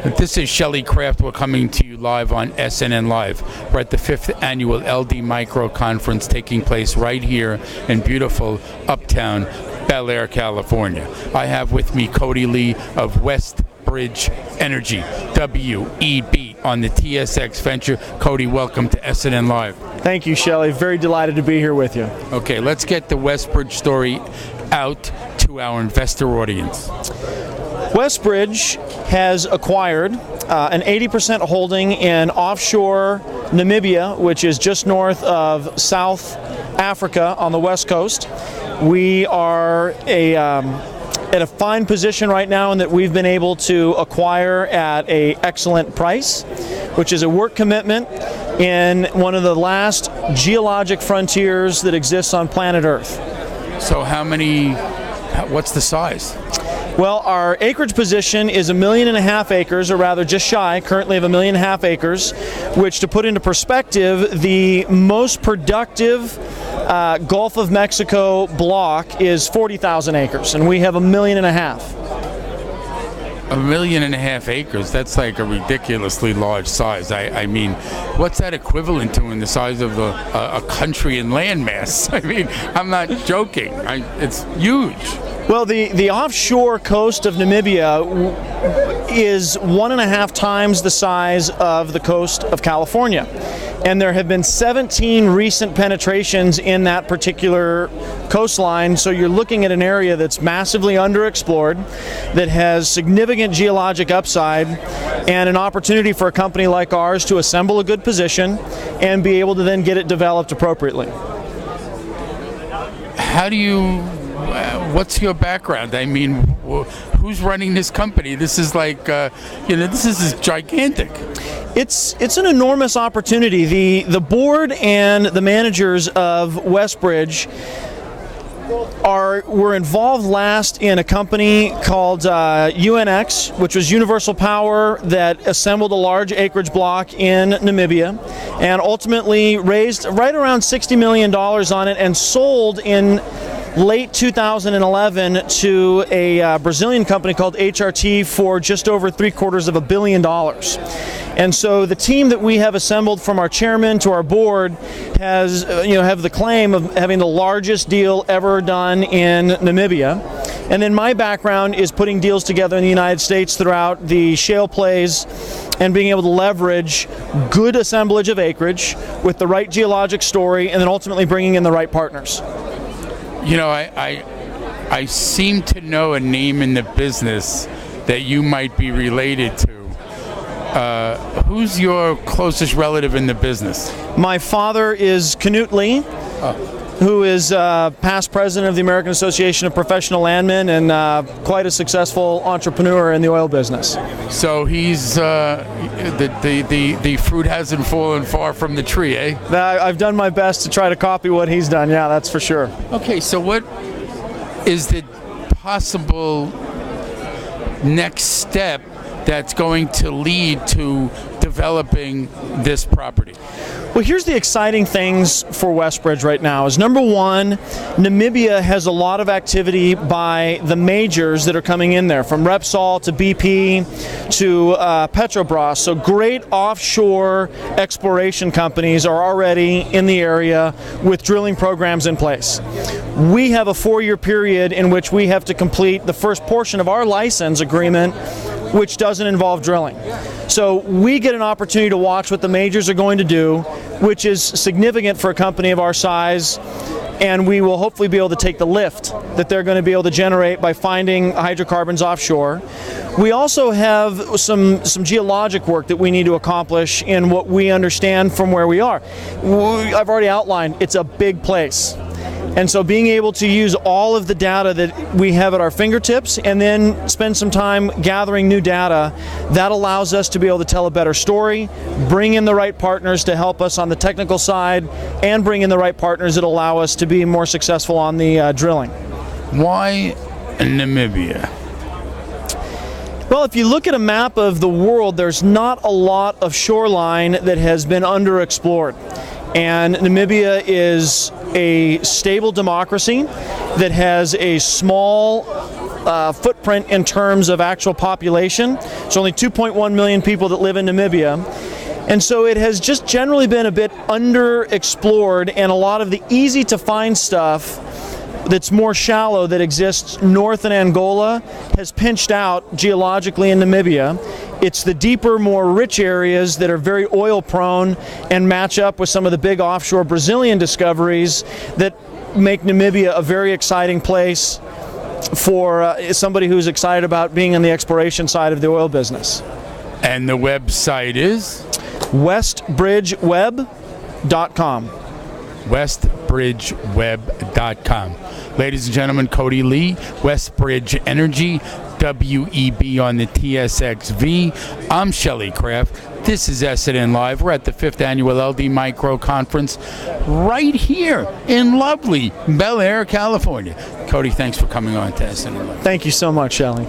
This is Shelley Craft. We're coming to you live on SNNLive. We're at the 5th annual LD Micro Conference taking place right here in beautiful uptown Bel Air, California. I have with me Cody Lee of Westbridge Energy, WEB, on the TSX venture. Cody, welcome to SNNLive. Thank you, Shelley. Very delighted to be here with you. Okay, let's get the Westbridge story out to our investor audience. Westbridge has acquired an 80% holding in offshore Namibia, which is just north of South Africa on the west coast. We are at a fine position right now in that we've been able to acquire at an excellent price, which is a work commitment in one of the last geologic frontiers that exists on planet Earth. So what's the size? Well, our acreage position is 1.5 million acres, or rather just shy, currently of 1.5 million acres, which, to put into perspective, the most productive Gulf of Mexico block is 40,000 acres, and we have 1.5 million. 1.5 million acres, that's like a ridiculously large size. I mean, what's that equivalent to in the size of a country in landmass? I mean, I'm not joking. It's huge. Well, the offshore coast of Namibia is 1.5 times the size of the coast of California. And there have been 17 recent penetrations in that particular coastline, so you're looking at an area that's massively underexplored, that has significant geologic upside, and an opportunity for a company like ours to assemble a good position and be able to then get it developed appropriately. What's your background? I mean, who's running this company? This is like, this is gigantic. It's an enormous opportunity. The board and the managers of Westbridge were involved last in a company called UNX, which was Universal Power, that assembled a large acreage block in Namibia and ultimately raised right around $60 million on it and sold in late 2011 to a Brazilian company called HRT for just over $750 million. And so the team that we have assembled, from our chairman to our board, has have the claim of having the largest deal ever done in Namibia. And then my background is putting deals together in the United States throughout the shale plays and being able to leverage good assemblage of acreage with the right geologic story, and then ultimately bringing in the right partners. You know, I seem to know a name in the business that you might be related to. Who's your closest relative in the business? My father is Knut Lee, who is past president of the American Association of Professional Landmen and quite a successful entrepreneur in the oil business. So he's the fruit hasn't fallen far from the tree, eh? I've done my best to try to copy what he's done, yeah, that's for sure. Okay, so what is the possible next step that's going to lead to developing this property? Well, here's the exciting things for Westbridge right now is, number one, Namibia has a lot of activity by the majors that are coming in there, from Repsol to BP to Petrobras. So great offshore exploration companies are already in the area with drilling programs in place. We have a 4-year period in which we have to complete the first portion of our license agreement, which doesn't involve drilling. So we get an opportunity to watch what the majors are going to do, which is significant for a company of our size, and we will hopefully be able to take the lift that they're going to be able to generate by finding hydrocarbons offshore. We also have some geologic work that we need to accomplish in what we understand from where we are. I've already outlined, it's a big place. And so being able to use all of the data that we have at our fingertips and then spend some time gathering new data, that allows us to be able to tell a better story, bring in the right partners to help us on the technical side, and bring in the right partners that allow us to be more successful on the drilling. Why Namibia? Well, if you look at a map of the world, there's not a lot of shoreline that has been underexplored. And Namibia is a stable democracy that has a small footprint in terms of actual population. There's only 2.1 million people that live in Namibia. And so it has just generally been a bit underexplored, and a lot of the easy to find stuff that's more shallow that exists north in Angola has pinched out geologically in Namibia. It's the deeper, more rich areas that are very oil prone and match up with some of the big offshore Brazilian discoveries that make Namibia a very exciting place for somebody who's excited about being on the exploration side of the oil business. And the website is? westbridgeweb.com. westbridgeweb.com. Ladies and gentlemen, Cody Lee, Westbridge Energy, WEB on the TSX-V. I'm Shelley Kraft. This is SNNLive. We're at the 5th Annual LD Micro Conference right here in lovely Bel Air, California. Cody, thanks for coming on to SNNLive. Thank you so much, Shelley.